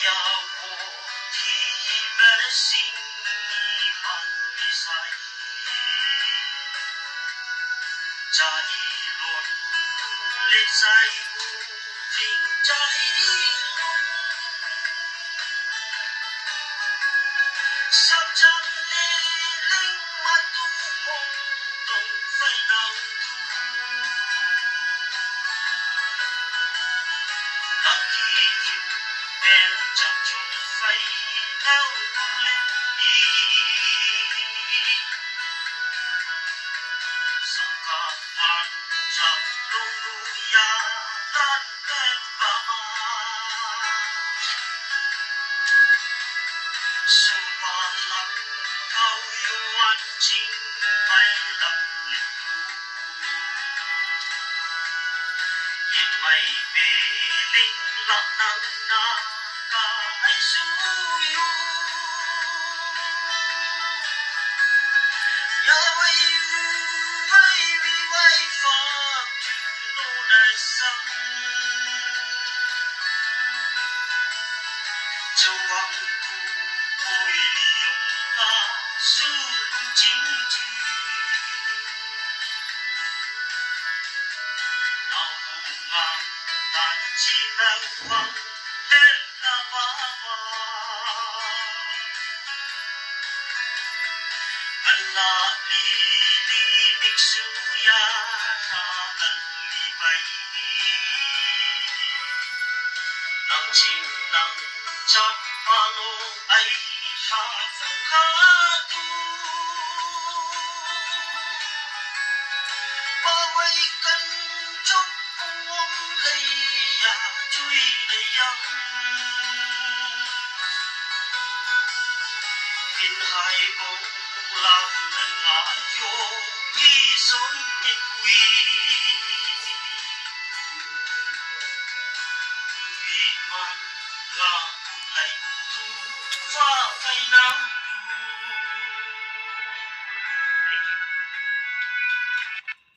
要我的百姓满地晒，在落努力在不停在落，上场的领满都红都飞到都，那一天变成就飞到不灵Sakapan sa luluyanan at bahan Sumalang kauyuan ching may lamlitu Yit may piling lakang na ay suyo Yahweh ruway wiway phật nô nai sang Châu Hoàng tu bồi liều la su lung chính trừ Nào ngang tàn chi nang vang lên la ba ba Allah di niksuya nanan libay Nang chim nang chát pano ay sa phukatu Baway kan chúc buông lấy ya chui đầy yang Min hai bông làm nên ngã vô nghi sống nhịp quy Vì man ngã lại tu pha